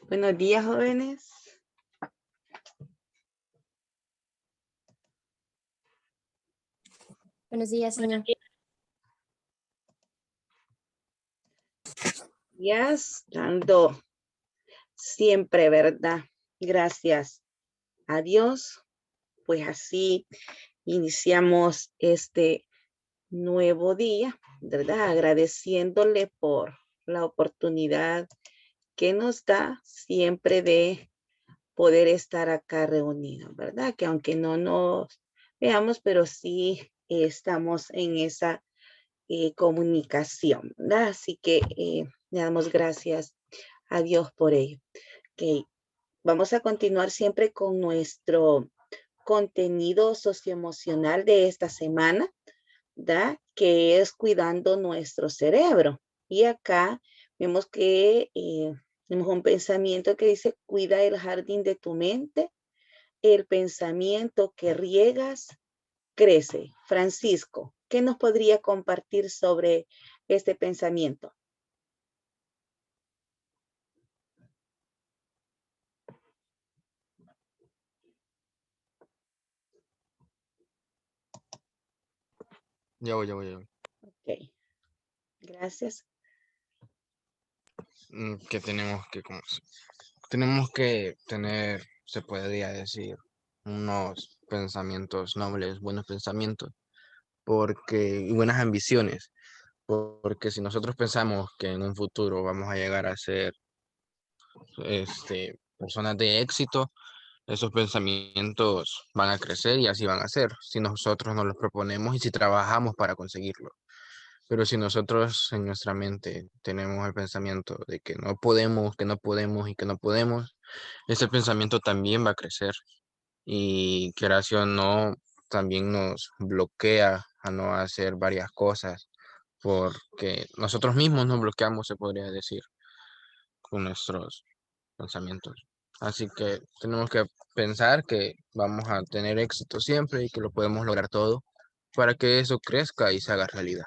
Buenos días, jóvenes. Buenos días, señor. Días dando siempre, ¿verdad? Gracias a Dios. Pues así iniciamos este nuevo día, ¿verdad? Agradeciéndole por la oportunidad que nos da siempre de poder estar acá reunidos, ¿verdad? Que aunque no nos veamos, pero sí estamos en esa comunicación, ¿verdad? Así que le damos gracias a Dios por ello. Ok, vamos a continuar siempre con nuestro contenido socioemocional de esta semana, ¿verdad? Que es cuidando nuestro cerebro. Y acá vemos que tenemos un pensamiento que dice, cuida el jardín de tu mente, el pensamiento que riegas crece. Francisco, ¿qué nos podría compartir sobre este pensamiento? Ya voy. Ok, gracias. Que tenemos que tener, se podría decir, unos pensamientos nobles, buenos pensamientos, y buenas ambiciones, porque si nosotros pensamos que en un futuro vamos a llegar a ser personas de éxito, esos pensamientos van a crecer y así van a ser, si nosotros nos los proponemos y si trabajamos para conseguirlo. Pero si nosotros en nuestra mente tenemos el pensamiento de que no podemos, que no podemos y que no podemos, ese pensamiento también va a crecer y quieras o no, también nos bloquea a no hacer varias cosas porque nosotros mismos nos bloqueamos, se podría decir, con nuestros pensamientos. Así que tenemos que pensar que vamos a tener éxito siempre y que lo podemos lograr todo para que eso crezca y se haga realidad.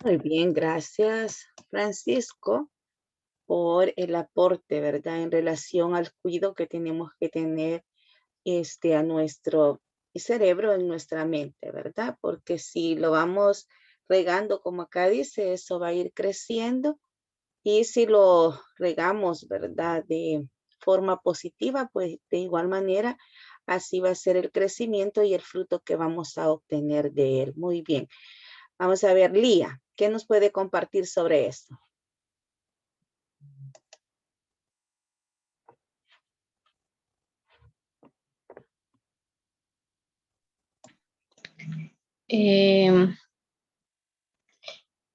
Muy bien, gracias, Francisco, por el aporte, ¿verdad? En relación al cuidado que tenemos que tener a nuestro cerebro, en nuestra mente, ¿verdad? Porque si lo vamos regando, como acá dice, eso va a ir creciendo. Y si lo regamos, ¿verdad? De forma positiva, pues de igual manera, así va a ser el crecimiento y el fruto que vamos a obtener de él. Muy bien. Vamos a ver, Lía, ¿qué nos puede compartir sobre esto?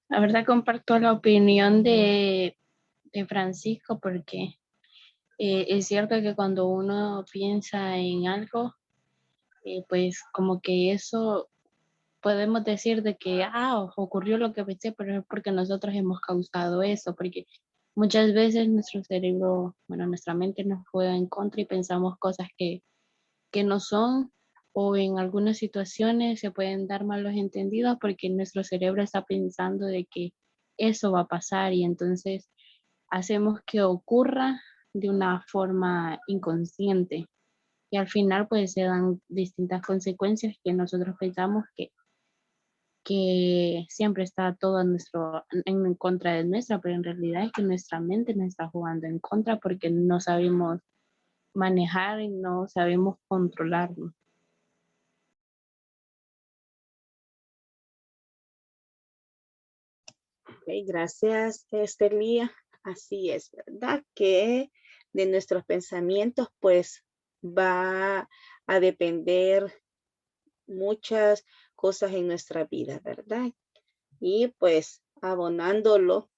La verdad comparto la opinión de Francisco porque es cierto que cuando uno piensa en algo, pues como que eso podemos decir de que, ocurrió lo que pensé, pero es porque nosotros hemos causado eso, porque muchas veces nuestro cerebro, bueno, nuestra mente nos juega en contra y pensamos cosas que no son, o en algunas situaciones se pueden dar malos entendidos porque nuestro cerebro está pensando de que eso va a pasar y entonces hacemos que ocurra de una forma inconsciente y al final pues se dan distintas consecuencias que nosotros pensamos que siempre está todo en contra de nuestra, pero en realidad es que nuestra mente nos está jugando en contra porque no sabemos manejar y no sabemos controlarlo. Okay, gracias, Lía. Así es, ¿verdad? Que de nuestros pensamientos, pues, va a depender muchas cosas en nuestra vida, ¿verdad? Y pues abonándolo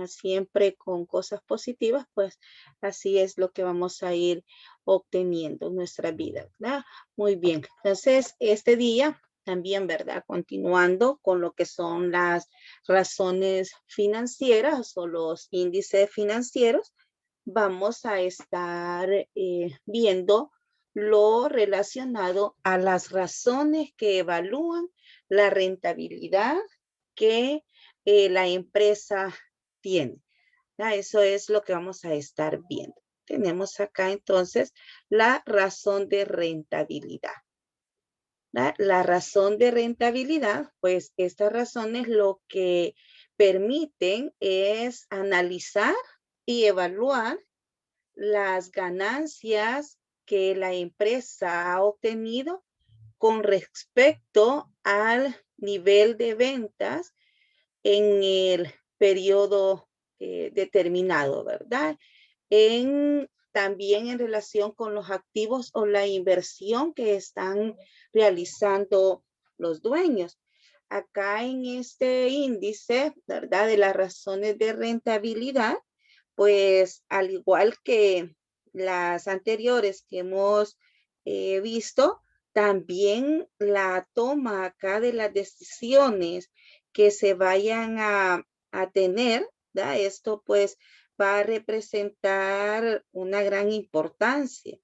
siempre con cosas positivas, pues así es lo que vamos a ir obteniendo en nuestra vida, ¿verdad? Muy bien. Entonces, este día también, ¿verdad? Continuando con lo que son las razones financieras o los índices financieros, vamos a estar viendo lo relacionado a las razones que evalúan la rentabilidad que la empresa tiene. ¿verdad? Eso es lo que vamos a estar viendo. Tenemos acá entonces la razón de rentabilidad. ¿Verdad? La razón de rentabilidad, pues estas razones lo que permiten es analizar y evaluar las ganancias que la empresa ha obtenido con respecto al nivel de ventas en el periodo determinado, ¿verdad? También en relación con los activos o la inversión que están realizando los dueños. Acá en este índice, ¿verdad? De las razones de rentabilidad, pues al igual que las anteriores que hemos visto, también la toma acá de las decisiones que se vayan a tener, ¿verdad? Esto pues va a representar una gran importancia,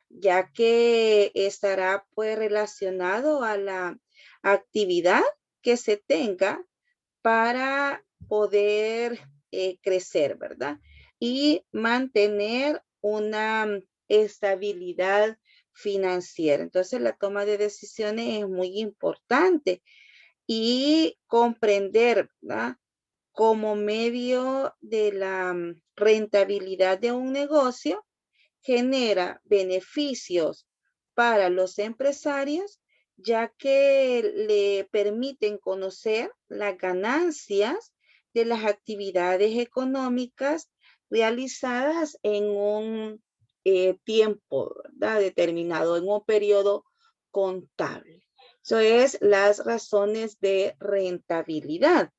ya que estará pues relacionado a la actividad que se tenga para poder crecer, ¿verdad? Y mantener una estabilidad financiera. Entonces, la toma de decisiones es muy importante y comprender, ¿verdad? Como medio de la rentabilidad de un negocio, genera beneficios para los empresarios, ya que le permiten conocer las ganancias de las actividades económicas realizadas en un tiempo, ¿verdad? Determinado, en un periodo contable. Eso es las razones de rentabilidad.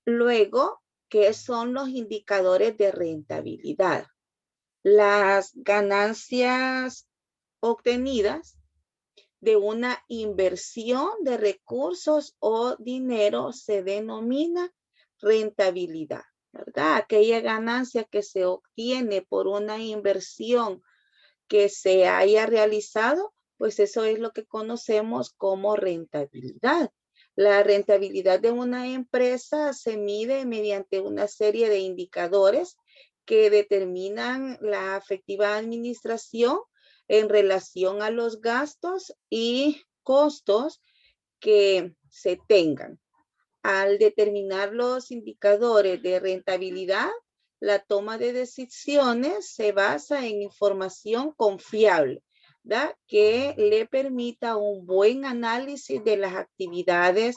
Luego, ¿qué son los indicadores de rentabilidad? Las ganancias obtenidas de una inversión de recursos o dinero se denomina rentabilidad, ¿verdad? Aquella ganancia que se obtiene por una inversión que se haya realizado, pues eso es lo que conocemos como rentabilidad. La rentabilidad de una empresa se mide mediante una serie de indicadores que determinan la efectiva administración en relación a los gastos y costos que se tengan. Al determinar los indicadores de rentabilidad, la toma de decisiones se basa en información confiable, ¿verdad? Que le permita un buen análisis de las actividades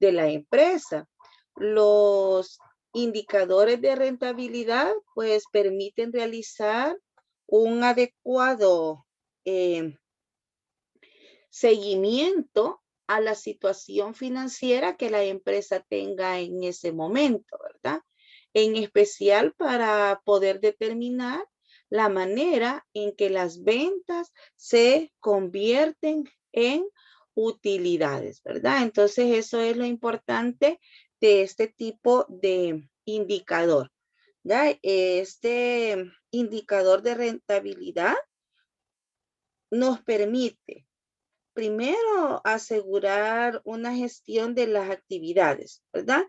de la empresa. Los indicadores de rentabilidad, pues, permiten realizar un adecuado seguimiento a la situación financiera que la empresa tenga en ese momento, ¿verdad? En especial para poder determinar la manera en que las ventas se convierten en utilidades, ¿verdad? Entonces, eso es lo importante de este tipo de indicador, ¿verdad? Este indicador de rentabilidad nos permite primero asegurar una gestión de las actividades, ¿verdad?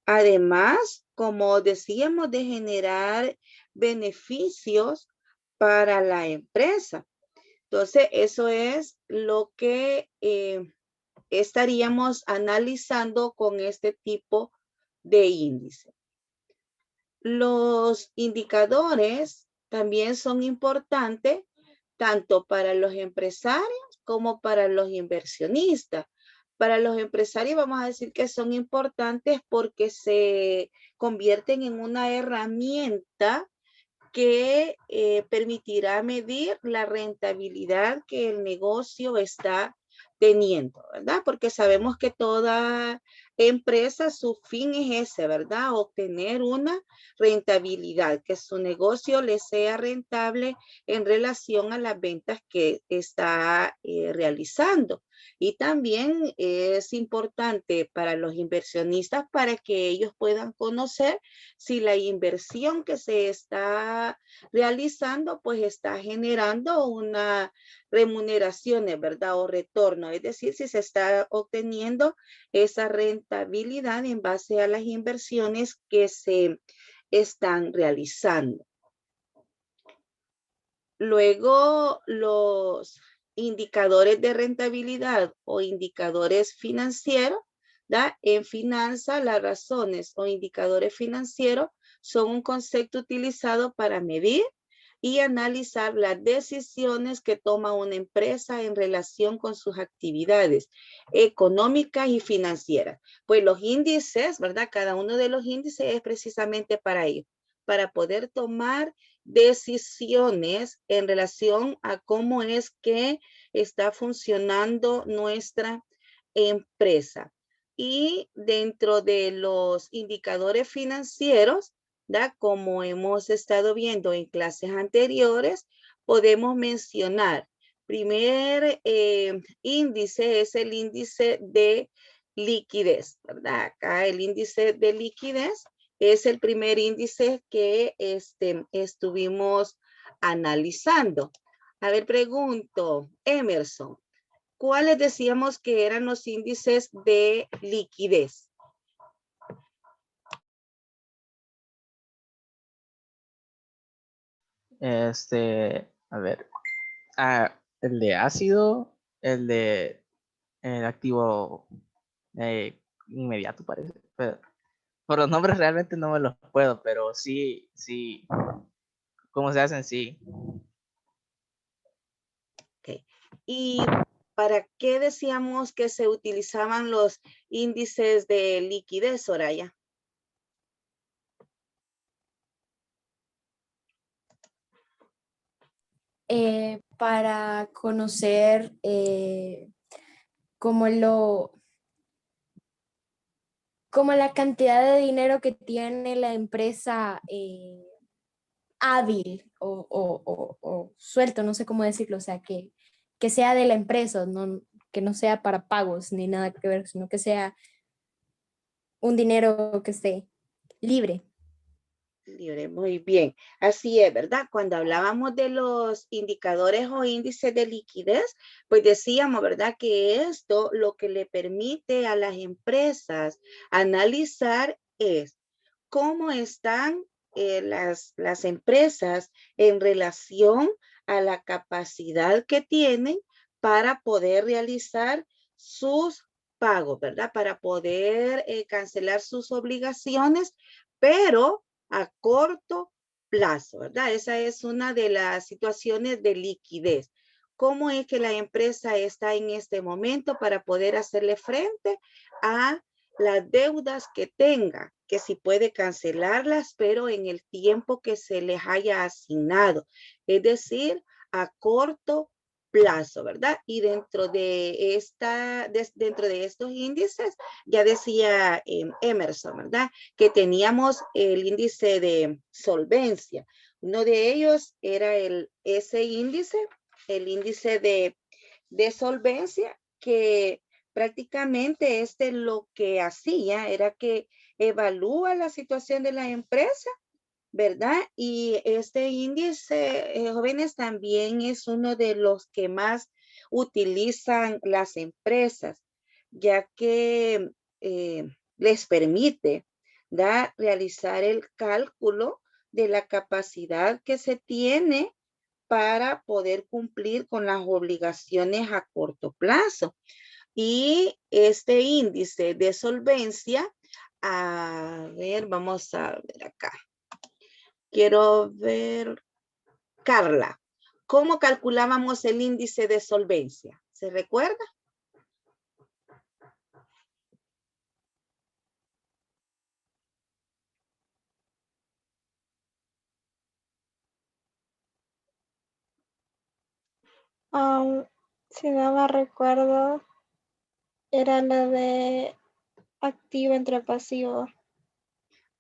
Además, como decíamos, de generar beneficios para la empresa. Entonces, eso es lo que estaríamos analizando con este tipo de índice. Los indicadores también son importantes tanto para los empresarios como para los inversionistas. Para los empresarios vamos a decir que son importantes porque se convierten en una herramienta que permitirá medir la rentabilidad que el negocio está teniendo, ¿verdad? Porque sabemos que toda empresa, su fin es ese, ¿verdad? Obtener una rentabilidad, que su negocio le sea rentable en relación a las ventas que está realizando. Y también es importante para los inversionistas para que ellos puedan conocer si la inversión que se está realizando, pues está generando una remuneración, ¿verdad? O retorno, es decir, si se está obteniendo esa rentabilidad en base a las inversiones que se están realizando. Luego, los indicadores de rentabilidad o indicadores financieros, ¿da? En finanzas, las razones o indicadores financieros son un concepto utilizado para medir y analizar las decisiones que toma una empresa en relación con sus actividades económicas y financieras. Pues los índices, ¿verdad? Cada uno de los índices es precisamente para ello, para poder tomar decisiones en relación a cómo es que está funcionando nuestra empresa. Y dentro de los indicadores financieros, ¿da? Como hemos estado viendo en clases anteriores, podemos mencionar, primer índice es el índice de liquidez, ¿verdad? Acá el índice de liquidez es el primer índice que estuvimos analizando. A ver, pregunto, Emerson, ¿cuáles decíamos que eran los índices de liquidez? A ver, el de ácido, el de el activo inmediato parece, pero por los nombres realmente no me los puedo, pero sí, ¿cómo se hacen? Sí. Okay. ¿Y para qué decíamos que se utilizaban los índices de liquidez, Soraya? Para conocer como la cantidad de dinero que tiene la empresa hábil o suelto, no sé cómo decirlo, o sea, que sea de la empresa, que no sea para pagos ni nada que ver, sino que sea un dinero que esté libre. Libre, muy bien. Así es, ¿verdad? Cuando hablábamos de los indicadores o índices de liquidez, pues decíamos, ¿verdad? Que esto lo que le permite a las empresas analizar es cómo están las empresas en relación a la capacidad que tienen para poder realizar sus pagos, ¿verdad? Para poder cancelar sus obligaciones, pero a corto plazo, ¿verdad? Esa es una de las situaciones de liquidez. ¿Cómo es que la empresa está en este momento para poder hacerle frente a las deudas que tenga, que si puede cancelarlas, pero en el tiempo que se les haya asignado, es decir, a corto plazo, ¿verdad? Y dentro de estos índices, ya decía Emerson, ¿verdad? Que teníamos el índice de solvencia. Uno de ellos era ese índice, el índice de solvencia, que prácticamente lo que hacía era que evalúa la situación de la empresa, ¿verdad? Y este índice, jóvenes, también es uno de los que más utilizan las empresas, ya que les permite, ¿da? Realizar el cálculo de la capacidad que se tiene para poder cumplir con las obligaciones a corto plazo. Y este índice de solvencia, a ver, vamos a ver acá. Quiero ver, Carla, ¿cómo calculábamos el índice de solvencia? ¿Se recuerda? Si no me recuerdo, era la de activo entre pasivo.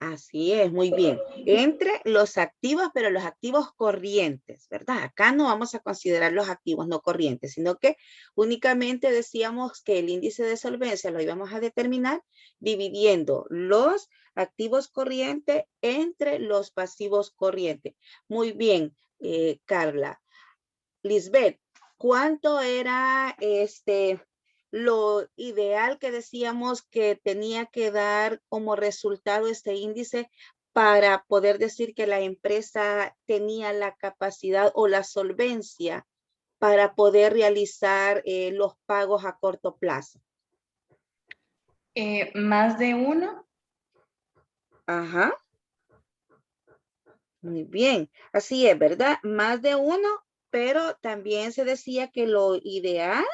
Así es, muy bien. Entre los activos, pero los activos corrientes, ¿verdad? Acá no vamos a considerar los activos no corrientes, sino que únicamente decíamos que el índice de solvencia lo íbamos a determinar dividiendo los activos corrientes entre los pasivos corrientes. Muy bien, Carla. Lisbeth, ¿cuánto era lo ideal que decíamos que tenía que dar como resultado este índice para poder decir que la empresa tenía la capacidad o la solvencia para poder realizar los pagos a corto plazo? Más de uno. Ajá. Muy bien. Así es, ¿verdad? Más de uno, pero también se decía que lo ideal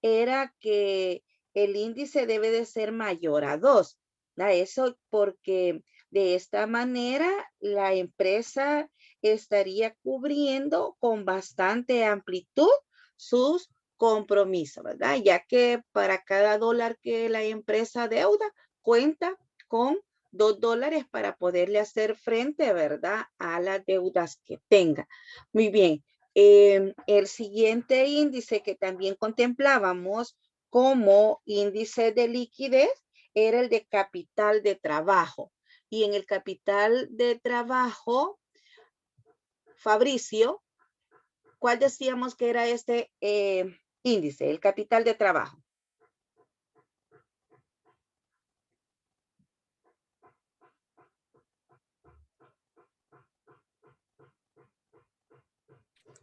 era que el índice debe de ser mayor a 2. Eso porque de esta manera la empresa estaría cubriendo con bastante amplitud sus compromisos, ¿verdad? Ya que para cada dólar que la empresa deuda, cuenta con $2 para poderle hacer frente, ¿verdad? A las deudas que tenga. Muy bien. El siguiente índice que también contemplábamos como índice de liquidez era el de capital de trabajo. Y en el capital de trabajo, Fabricio, ¿cuál decíamos que era este índice, el capital de trabajo?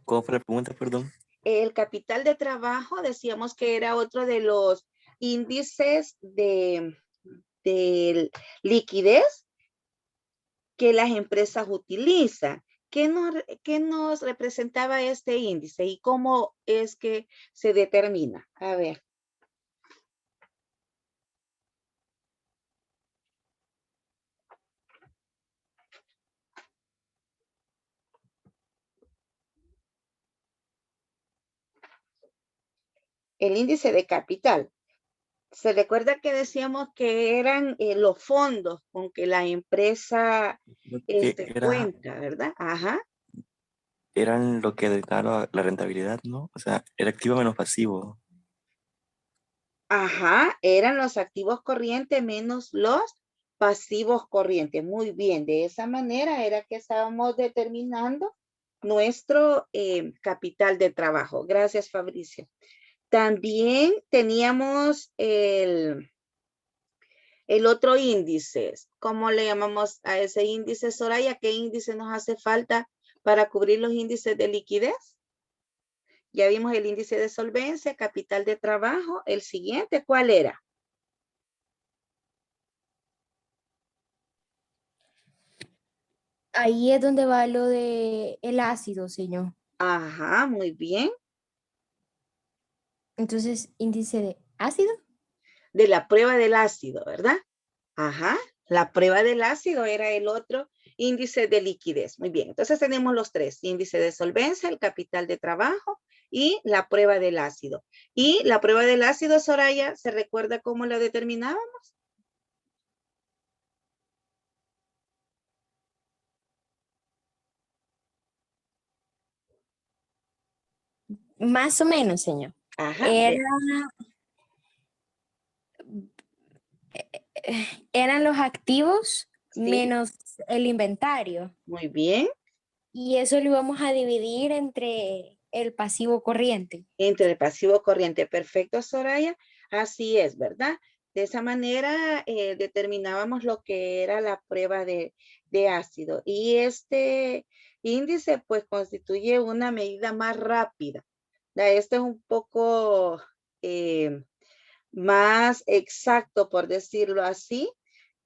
¿Cómo fue la pregunta, perdón? El capital de trabajo decíamos que era otro de los índices de liquidez que las empresas utilizan. ¿Qué nos representaba este índice y cómo es que se determina? A ver. El índice de capital. Se recuerda que decíamos que eran los fondos con que la empresa Creo que cuenta, ¿verdad? Ajá. eran lo que declara la rentabilidad, ¿no? O sea, era activo menos pasivo. Ajá, eran los activos corrientes menos los pasivos corrientes. Muy bien, de esa manera era que estábamos determinando nuestro capital de trabajo. Gracias, Fabricio. También teníamos el otro índice. ¿Cómo le llamamos a ese índice, Soraya? ¿Qué índice nos hace falta para cubrir los índices de liquidez? Ya vimos el índice de solvencia, capital de trabajo. El siguiente, ¿cuál era? Ahí es donde va lo de el ácido, señor. Ajá, muy bien. Entonces, índice de ácido. De la prueba del ácido, ¿verdad? Ajá, la prueba del ácido era el otro índice de liquidez. Muy bien, entonces tenemos los tres, índice de solvencia, el capital de trabajo y la prueba del ácido. Y la prueba del ácido, Soraya, ¿se recuerda cómo la determinábamos? Más o menos, señor. Ajá, Era, eran los activos sí, menos el inventario. muy bien. Y eso lo íbamos a dividir entre el pasivo corriente. Entre el pasivo corriente. Perfecto, Soraya. Así es, ¿verdad? De esa manera determinábamos lo que era la prueba de ácido. Y este índice pues constituye una medida más rápida. Este es un poco más exacto, por decirlo así,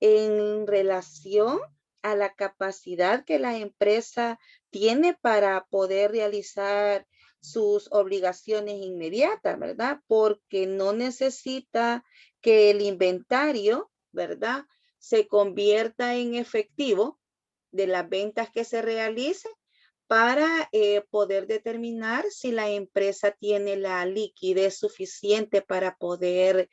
en relación a la capacidad que la empresa tiene para poder realizar sus obligaciones inmediatas, ¿verdad? Porque no necesita que el inventario, ¿verdad? Se convierta en efectivo de las ventas que se realicen para poder determinar si la empresa tiene la liquidez suficiente para poder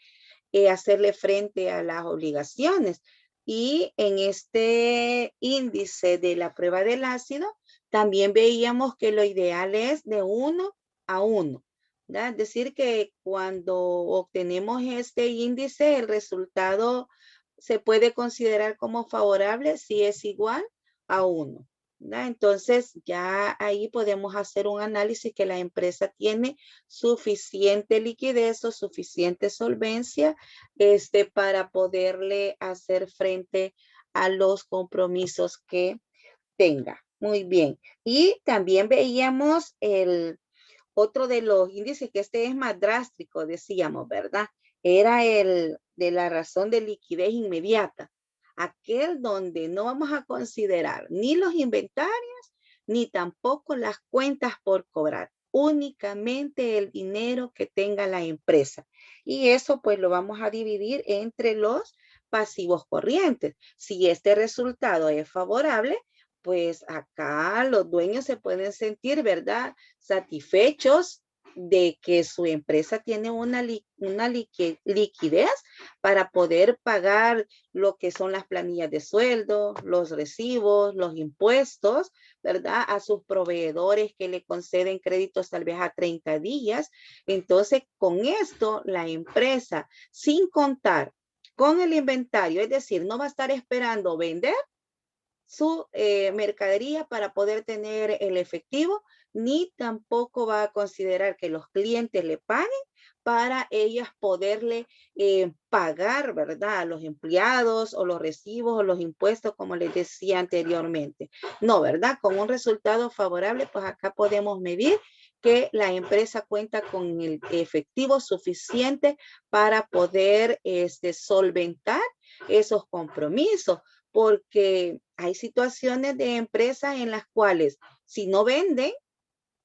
hacerle frente a las obligaciones. Y en este índice de la prueba del ácido, también veíamos que lo ideal es de 1 a 1. ¿verdad? Es decir, que cuando obtenemos este índice, el resultado se puede considerar como favorable si es igual a 1. ¿verdad? Entonces, ya ahí podemos hacer un análisis que la empresa tiene suficiente liquidez o suficiente solvencia para poderle hacer frente a los compromisos que tenga. Muy bien. Y también veíamos el otro de los índices, que este es más drástico, decíamos, ¿verdad? Era el de la razón de liquidez inmediata. Aquel donde no vamos a considerar ni los inventarios, ni tampoco las cuentas por cobrar. Únicamente el dinero que tenga la empresa. Y eso pues lo vamos a dividir entre los pasivos corrientes. Si este resultado es favorable, pues acá los dueños se pueden sentir, ¿verdad?, satisfechos de que su empresa tiene una liquidez para poder pagar lo que son las planillas de sueldo, los recibos, los impuestos, ¿verdad?, a sus proveedores que le conceden créditos tal vez a 30 días. Entonces, con esto, la empresa, sin contar con el inventario, es decir, no va a estar esperando vender su mercadería para poder tener el efectivo, ni tampoco va a considerar que los clientes le paguen para ellas poderle pagar, ¿verdad?, a los empleados o los recibos o los impuestos, como les decía anteriormente. No, ¿verdad? Con un resultado favorable, pues acá podemos medir que la empresa cuenta con el efectivo suficiente para poder solventar esos compromisos, porque hay situaciones de empresas en las cuales si no venden,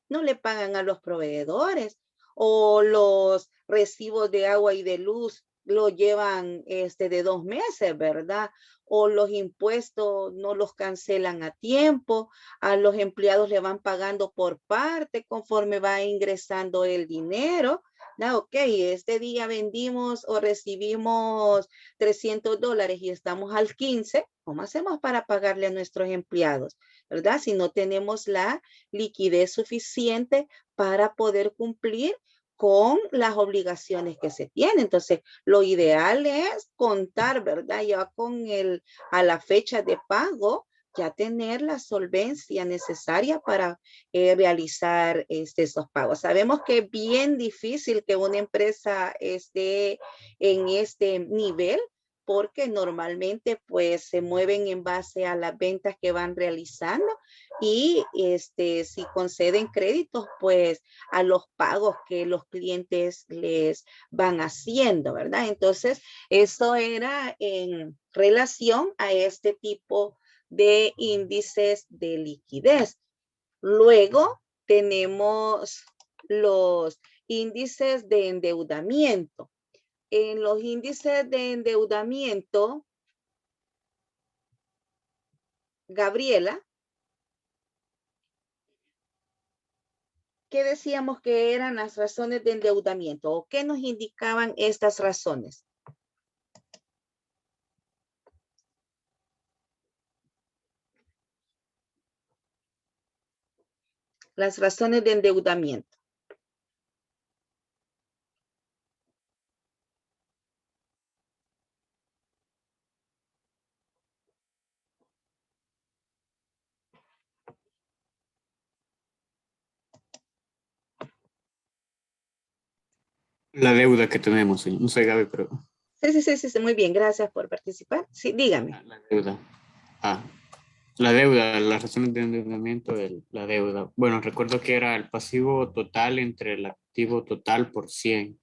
no le pagan a los proveedores, o los recibos de agua y de luz lo llevan de 2 meses, ¿verdad? O los impuestos no los cancelan a tiempo, a los empleados le van pagando por parte conforme va ingresando el dinero. No, ok, este día vendimos o recibimos $300 y estamos al 15, ¿cómo hacemos para pagarle a nuestros empleados? ¿Verdad? Si no tenemos la liquidez suficiente para poder cumplir con las obligaciones que se tienen. Entonces, lo ideal es contar, ¿verdad? Ya a la fecha de pago, ya tener la solvencia necesaria para realizar esos pagos. Sabemos que es bien difícil que una empresa esté en este nivel, porque normalmente pues se mueven en base a las ventas que van realizando y si conceden créditos pues a los pagos que los clientes les van haciendo, ¿verdad? Entonces, eso era en relación a este tipo de índices de liquidez. Luego tenemos los índices de endeudamiento. En los índices de endeudamiento, Gabriela, ¿qué decíamos que eran las razones de endeudamiento? ¿O qué nos indicaban estas razones? Las razones de endeudamiento. La deuda que tenemos, no sé, Gaby, pero... Sí, muy bien, gracias por participar. Sí, dígame. La deuda. La deuda, las razones de endeudamiento de la deuda. Bueno, recuerdo que era el pasivo total entre el activo total por 100.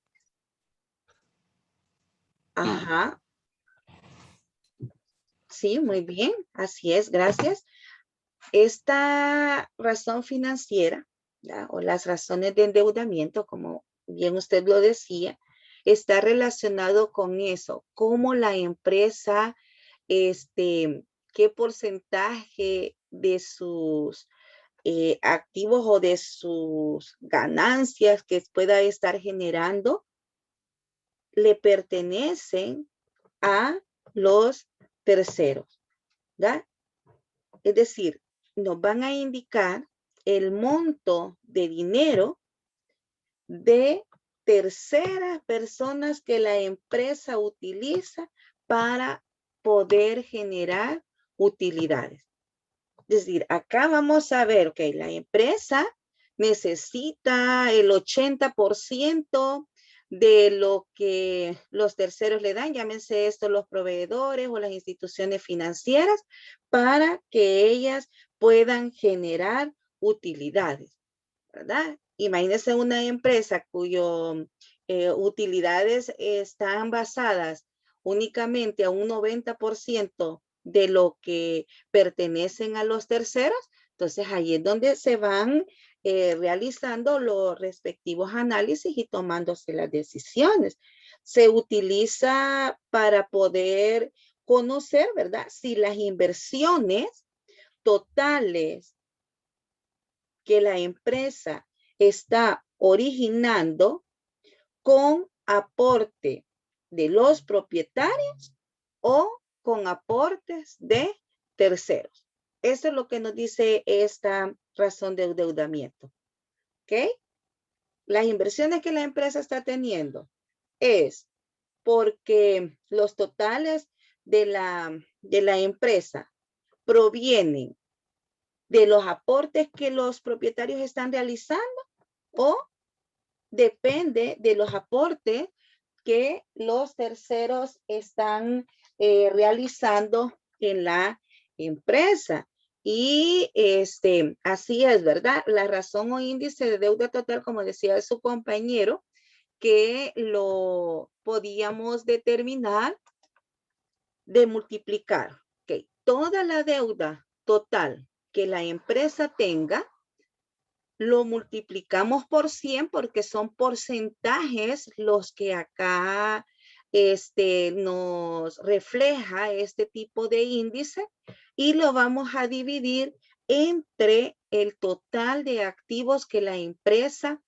Ajá. Sí, muy bien, así es, gracias. Esta razón financiera, ¿ya?, o las razones de endeudamiento, como bien usted lo decía, está relacionado con eso, cómo la empresa, qué porcentaje de sus activos o de sus ganancias que pueda estar generando le pertenecen a los terceros, ¿ya? Es decir, nos van a indicar el monto de dinero de terceras personas que la empresa utiliza para poder generar utilidades. Es decir, acá vamos a ver, ok, la empresa necesita el 80% de lo que los terceros le dan, llámense esto los proveedores o las instituciones financieras, para que ellas puedan generar utilidades, ¿verdad? Imagínense una empresa cuyo utilidades están basadas únicamente a un 90% de lo que pertenecen a los terceros. Entonces ahí es donde se van realizando los respectivos análisis y tomándose las decisiones. Se utiliza para poder conocer, ¿verdad? Si las inversiones totales que la empresa está originando con aporte de los propietarios o con aportes de terceros. Eso es lo que nos dice esta razón de endeudamiento. ¿Ok? Las inversiones que la empresa está teniendo es porque los totales de la empresa provienen de los aportes que los propietarios están realizando o depende de los aportes que los terceros están realizando en la empresa. Y así es, ¿verdad? La razón o índice de deuda total, como decía su compañero, que lo podíamos determinar de multiplicar. Okay. Toda la deuda total que la empresa tenga, lo multiplicamos por 100 porque son porcentajes los que acá nos refleja este tipo de índice y lo vamos a dividir entre el total de activos que la empresa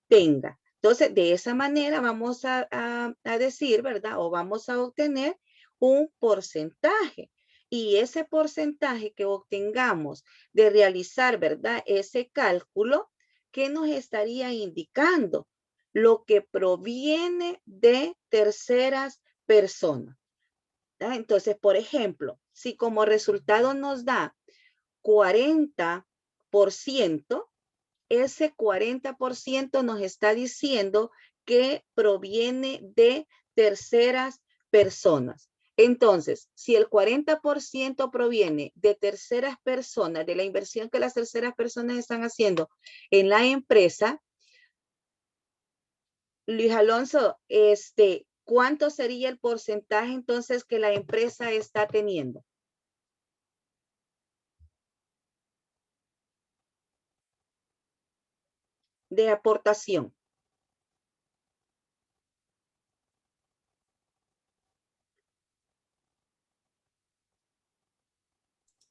tenga. Entonces, de esa manera vamos a decir, ¿verdad? O vamos a obtener un porcentaje. Y ese porcentaje que obtengamos de realizar, ¿verdad? Ese cálculo, ¿qué nos estaría indicando? Lo que proviene de terceras personas. ¿Verdad? Entonces, por ejemplo, si como resultado nos da 40%, ese 40% nos está diciendo que proviene de terceras personas. Entonces, si el 40% proviene de terceras personas, de la inversión que las terceras personas están haciendo en la empresa, Luis Alonso, ¿cuánto sería el porcentaje entonces que la empresa está teniendo? De aportación.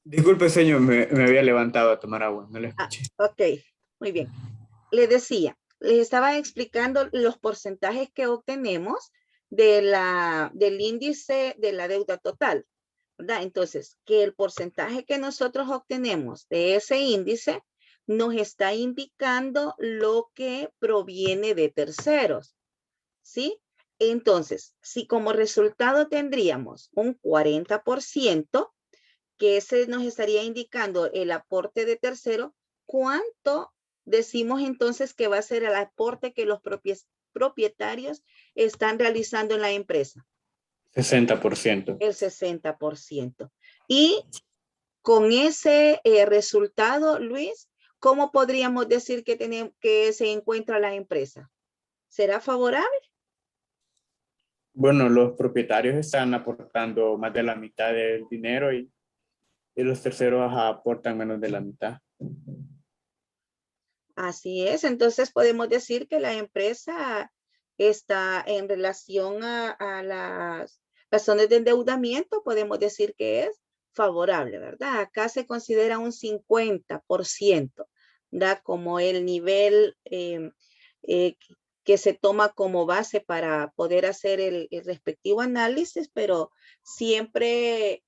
Disculpe, señor, me había levantado a tomar agua, no le escuché. Ok, muy bien. Le decía, les estaba explicando los porcentajes que obtenemos del índice de la deuda total, ¿verdad? Entonces, que el porcentaje que nosotros obtenemos de ese índice nos está indicando lo que proviene de terceros, ¿sí? Entonces, si como resultado tendríamos un 40%, que ese nos estaría indicando el aporte de tercero, ¿cuánto decimos entonces que va a ser el aporte que los propietarios están realizando en la empresa? 60%. El 60%. Y con ese resultado, Luis, ¿cómo podríamos decir que se encuentra la empresa? ¿Será favorable? Bueno, los propietarios están aportando más de la mitad del dinero y los terceros aportan menos de la mitad. Así es, entonces podemos decir que la empresa está en relación a las razones de endeudamiento, podemos decir que es favorable, ¿verdad? Acá se considera un 50%, ¿verdad? Como el nivel que se toma como base para poder hacer el respectivo análisis, pero siempre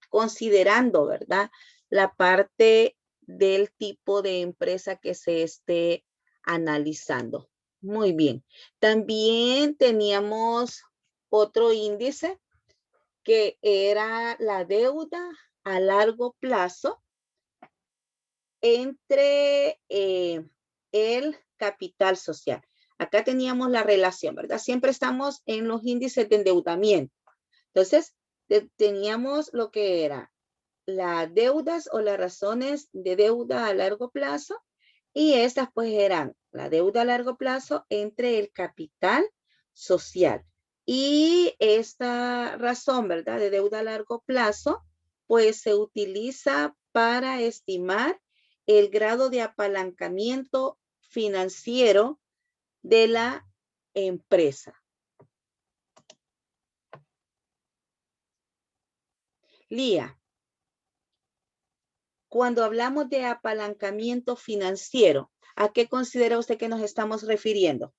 considerando, ¿verdad? La parte del tipo de empresa que se esté analizando. Muy bien. También teníamos otro índice que era la deuda a largo plazo entre el capital social. Acá teníamos la relación, ¿verdad? Siempre estamos en los índices de endeudamiento. Entonces, teníamos lo que era las deudas o las razones de deuda a largo plazo, y estas pues eran la deuda a largo plazo entre el capital social. Y esta razón, ¿verdad?, de deuda a largo plazo, pues se utiliza para estimar el grado de apalancamiento financiero de la empresa. Lía, cuando hablamos de apalancamiento financiero, ¿a qué considera usted que nos estamos refiriendo?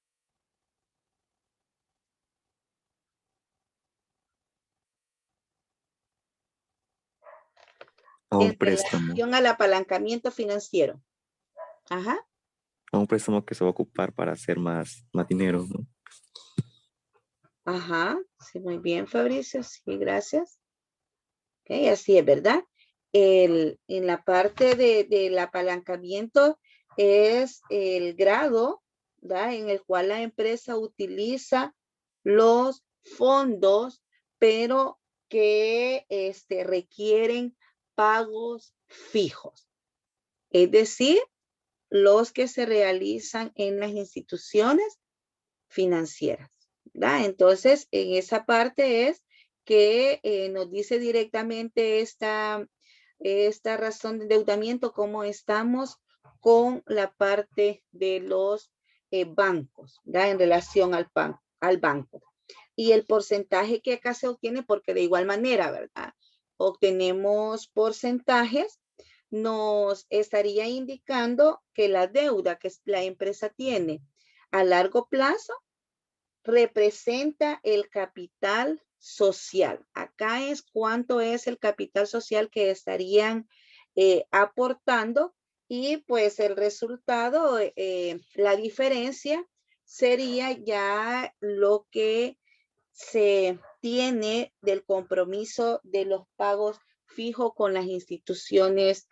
A un En préstamo. relación al apalancamiento financiero. Ajá. A un préstamo que se va a ocupar para hacer más dinero, ¿no? Ajá. Sí, muy bien, Fabricio. Sí, gracias. Ok, así es, ¿verdad? En la parte del apalancamiento es el grado, ¿verdad?, en el cual la empresa utiliza los fondos, pero que requieren pagos fijos. Es decir, los que se realizan en las instituciones financieras, ¿verdad? Entonces, en esa parte es que nos dice directamente esta razón de endeudamiento, cómo estamos con la parte de los bancos, ¿verdad?, en relación al banco. Y el porcentaje que acá se obtiene, porque de igual manera, ¿verdad?, obtenemos porcentajes, nos estaría indicando que la deuda que la empresa tiene a largo plazo representa el capital social. Acá es cuánto es el capital social que estarían aportando, y pues el resultado, la diferencia sería ya lo que se tiene del compromiso de los pagos fijos con las instituciones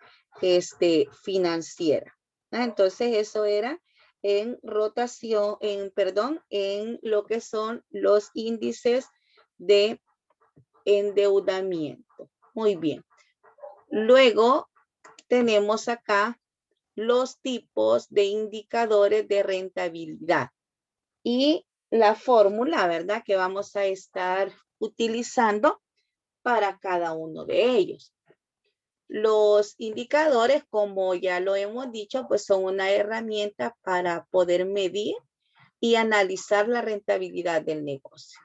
financieras. Entonces eso era en rotación, en lo que son los índices de endeudamiento. Muy bien. Luego tenemos acá los tipos de indicadores de rentabilidad y la fórmula, ¿verdad?, que vamos a estar utilizando para cada uno de ellos. Los indicadores, como ya lo hemos dicho, pues son una herramienta para poder medir y analizar la rentabilidad del negocio.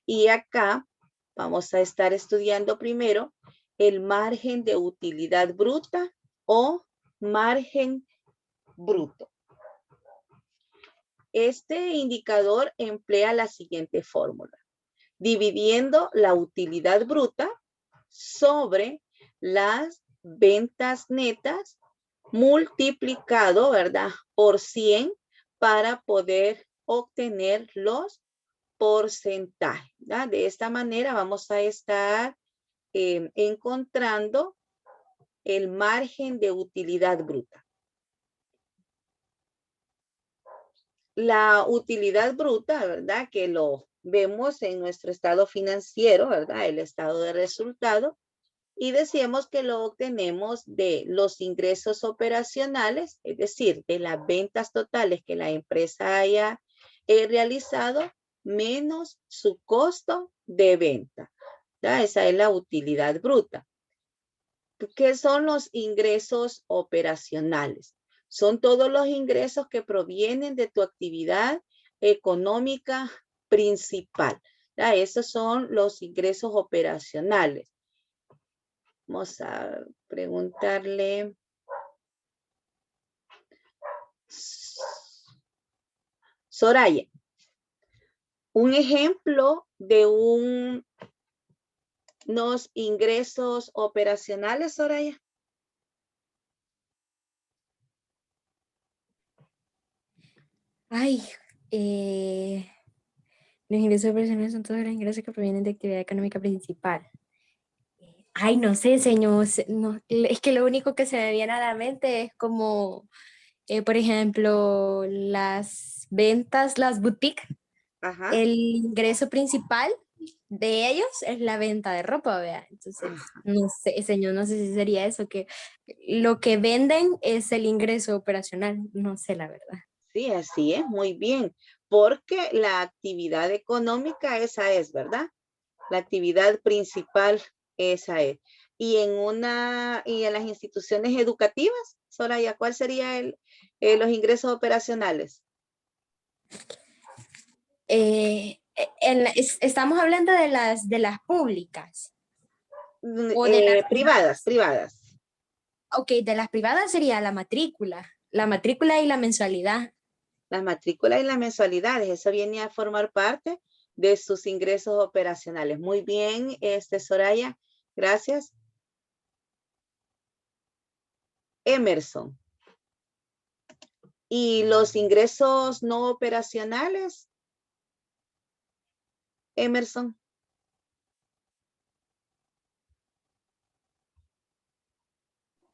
Y acá vamos a estar estudiando primero el margen de utilidad bruta o margen bruto. Este indicador emplea la siguiente fórmula: dividiendo la utilidad bruta sobre las ventas netas multiplicado, ¿verdad?, por 100 para poder obtener los porcentajes, ¿verdad? De esta manera vamos a estar encontrando el margen de utilidad bruta. La utilidad bruta, ¿verdad?, que lo vemos en nuestro estado financiero, ¿verdad?, el estado de resultado, y decíamos que lo obtenemos de los ingresos operacionales, es decir, de las ventas totales que la empresa haya realizado, menos su costo de venta, ¿verdad? Esa es la utilidad bruta. ¿Qué son los ingresos operacionales? Son todos los ingresos que provienen de tu actividad económica principal, ¿verdad? Esos son los ingresos operacionales. Vamos a preguntarle. Soraya, un ejemplo de unos ingresos operacionales, Soraya. Ay, los ingresos operacionales son todos los ingresos que provienen de actividad económica principal. Ay, no sé, señor, no, es que lo único que se me viene a la mente es como, por ejemplo, las ventas, las boutiques, Ajá. el ingreso principal de ellos es la venta de ropa, vea. Entonces, no sé, señor, no sé si sería eso, que lo que venden es el ingreso operacional, no sé la verdad. Sí, así es, muy bien. Porque la actividad económica esa es, ¿verdad? La actividad principal esa es. Y en las instituciones educativas, Soraya, ¿cuál sería los ingresos operacionales? Estamos hablando de las públicas. O de las Privadas. Ok, de las privadas sería la matrícula y la mensualidad. Las matrículas y las mensualidades, eso viene a formar parte de sus ingresos operacionales. Muy bien, Soraya, gracias. Emerson. ¿Y los ingresos no operacionales? Emerson.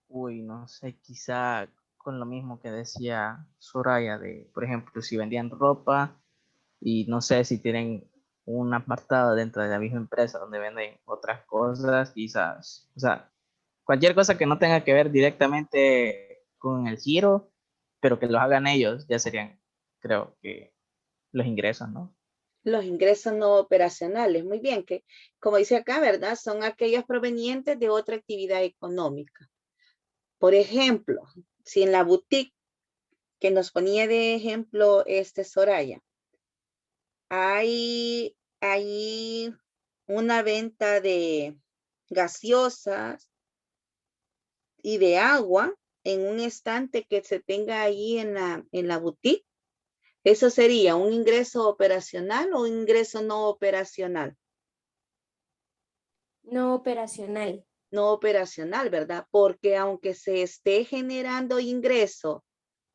Uy, no sé, quizá con lo mismo que decía Soraya de, por ejemplo, si vendían ropa y no sé si tienen un apartado dentro de la misma empresa donde venden otras cosas, quizás, o sea, cualquier cosa que no tenga que ver directamente con el giro, pero que los hagan ellos, ya serían, creo que, los ingresos, ¿no? Los ingresos no operacionales, muy bien, que como dice acá, ¿verdad? Son aquellos provenientes de otra actividad económica. Por ejemplo, si en la boutique que nos ponía de ejemplo Soraya, hay una venta de gaseosas y de agua en un estante que se tenga ahí en la boutique, ¿eso sería un ingreso operacional o un ingreso no operacional? No operacional. No operacional, ¿verdad? Porque aunque se esté generando ingreso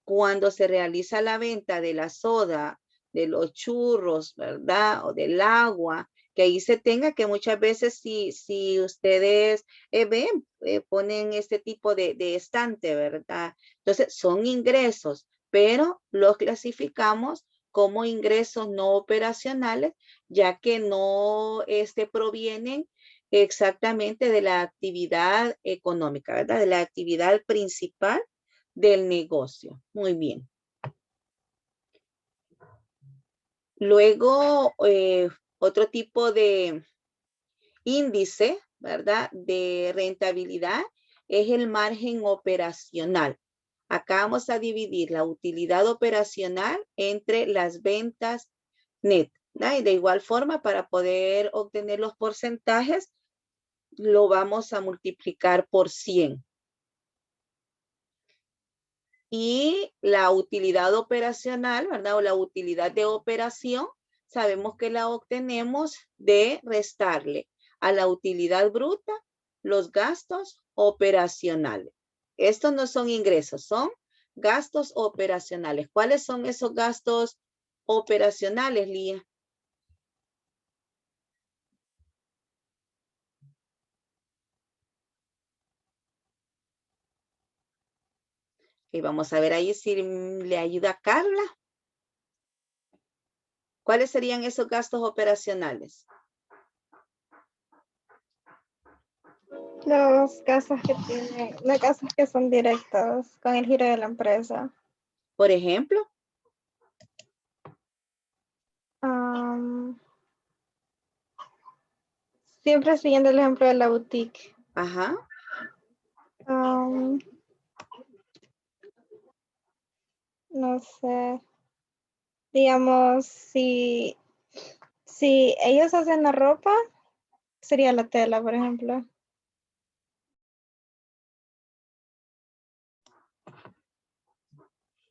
cuando se realiza la venta de la soda, de los churros, ¿verdad? O del agua, que ahí se tenga que muchas veces si ustedes ven, ponen este tipo de estante, ¿verdad? Entonces son ingresos, pero los clasificamos como ingresos no operacionales, ya que no provienen exactamente de la actividad económica, ¿verdad? De la actividad principal del negocio. Muy bien. Luego, otro tipo de índice, ¿verdad? De rentabilidad es el margen operacional. Acá vamos a dividir la utilidad operacional entre las ventas net, ¿verdad? Y de igual forma, para poder obtener los porcentajes, lo vamos a multiplicar por 100. Y la utilidad operacional, ¿verdad? O la utilidad de operación, sabemos que la obtenemos de restarle a la utilidad bruta los gastos operacionales. Estos no son ingresos, son gastos operacionales. ¿Cuáles son esos gastos operacionales, Lía? Y vamos a ver ahí si le ayuda a Carla. ¿Cuáles serían esos gastos operacionales? Los gastos que son directos con el giro de la empresa. Por ejemplo. Siempre siguiendo el ejemplo de la boutique. Ajá. No sé. Digamos, si ellos hacen la ropa, sería la tela, por ejemplo.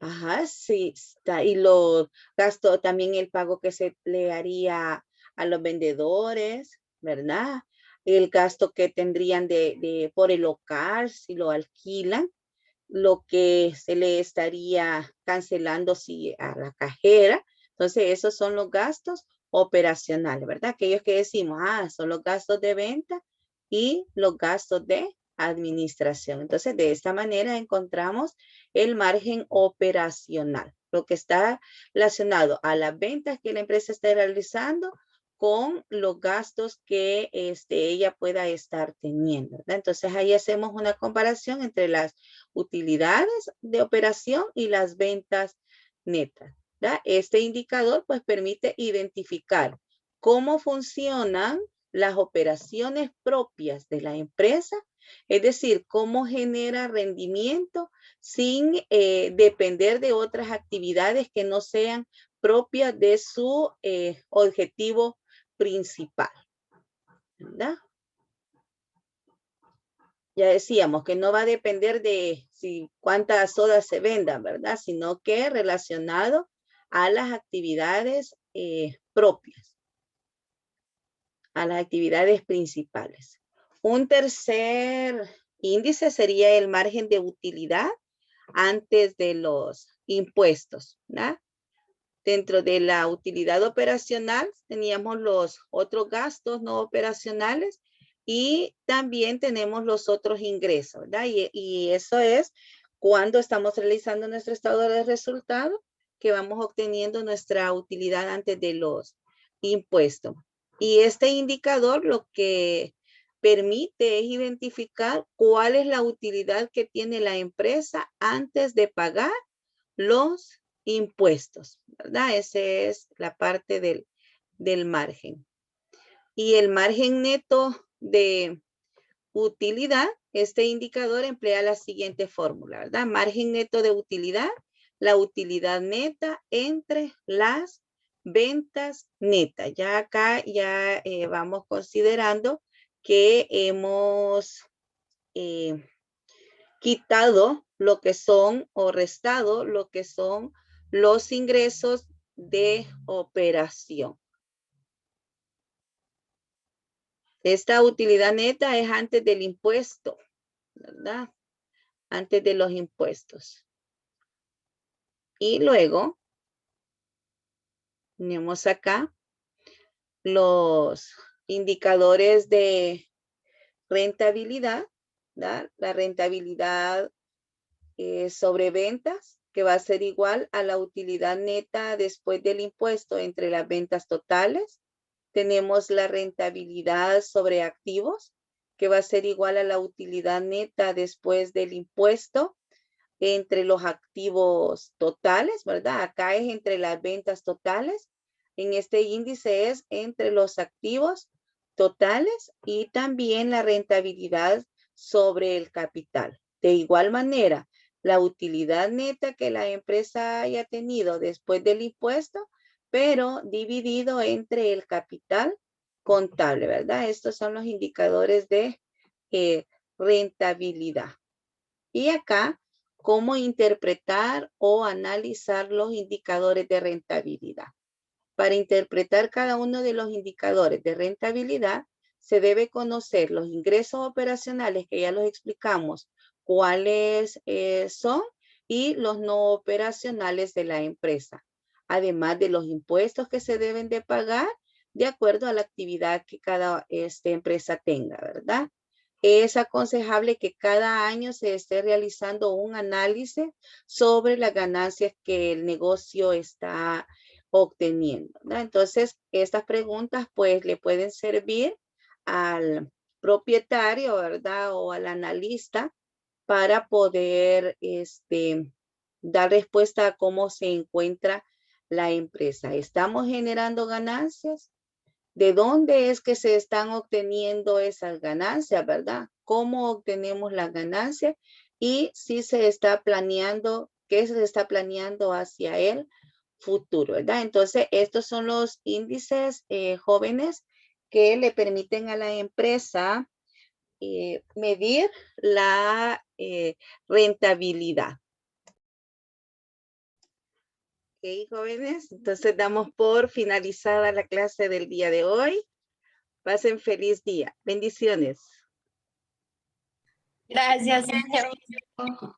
Ajá, sí, está. Y los gastos, también el pago que se le haría a los vendedores, ¿verdad? El gasto que tendrían por el local, si lo alquilan, lo que se le estaría cancelando si a la cajera. Entonces, esos son los gastos operacionales, ¿verdad? Aquellos que decimos, son los gastos de venta y los gastos de administración. Entonces, de esta manera encontramos el margen operacional, lo que está relacionado a las ventas que la empresa está realizando con los gastos que ella pueda estar teniendo, ¿verdad? Entonces ahí hacemos una comparación entre las utilidades de operación y las ventas netas, ¿verdad? Este indicador pues permite identificar cómo funcionan las operaciones propias de la empresa, es decir, cómo genera rendimiento sin depender de otras actividades que no sean propias de su objetivo principal, ¿verdad? Ya decíamos que no va a depender de cuántas sodas se vendan, ¿verdad? Sino que relacionado a las actividades propias, a las actividades principales. Un tercer índice sería el margen de utilidad antes de los impuestos, ¿verdad? Dentro de la utilidad operacional teníamos los otros gastos no operacionales y también tenemos los otros ingresos, ¿verdad? Y eso es cuando estamos realizando nuestro estado de resultados que vamos obteniendo nuestra utilidad antes de los impuestos. Y este indicador lo que permite es identificar cuál es la utilidad que tiene la empresa antes de pagar los impuestos, ¿verdad? Esa es la parte del margen. Y el margen neto de utilidad, este indicador emplea la siguiente fórmula, ¿verdad? Margen neto de utilidad, la utilidad neta entre las ventas netas. Ya acá ya vamos considerando que hemos quitado lo que son o restado lo que son los ingresos de operación. Esta utilidad neta es antes del impuesto, ¿verdad? Antes de los impuestos. Y luego tenemos acá los indicadores de rentabilidad, ¿verdad? La rentabilidad sobre ventas, que va a ser igual a la utilidad neta después del impuesto entre las ventas totales. Tenemos la rentabilidad sobre activos, que va a ser igual a la utilidad neta después del impuesto entre los activos totales, ¿verdad? Acá es entre las ventas totales. En este índice es entre los activos totales y también la rentabilidad sobre el capital. De igual manera, la utilidad neta que la empresa haya tenido después del impuesto, pero dividido entre el capital contable, ¿verdad? Estos son los indicadores de rentabilidad. Y acá, cómo interpretar o analizar los indicadores de rentabilidad. Para interpretar cada uno de los indicadores de rentabilidad, se debe conocer los ingresos operacionales, que ya los explicamos, cuáles son, y los no operacionales de la empresa, además de los impuestos que se deben de pagar de acuerdo a la actividad que cada empresa tenga, ¿verdad? Es aconsejable que cada año se esté realizando un análisis sobre las ganancias que el negocio está obteniendo, ¿no? Entonces, estas preguntas pues le pueden servir al propietario, ¿verdad? O al analista para poder dar respuesta a cómo se encuentra la empresa. ¿Estamos generando ganancias? ¿De dónde es que se están obteniendo esas ganancias, verdad? ¿Cómo obtenemos las ganancias? Y si se está planeando, ¿qué se está planeando hacia el futuro, verdad? Entonces, estos son los índices jóvenes que le permiten a la empresa medir la rentabilidad. Ok, jóvenes, entonces damos por finalizada la clase del día de hoy. Pasen feliz día. Bendiciones. Gracias, señor.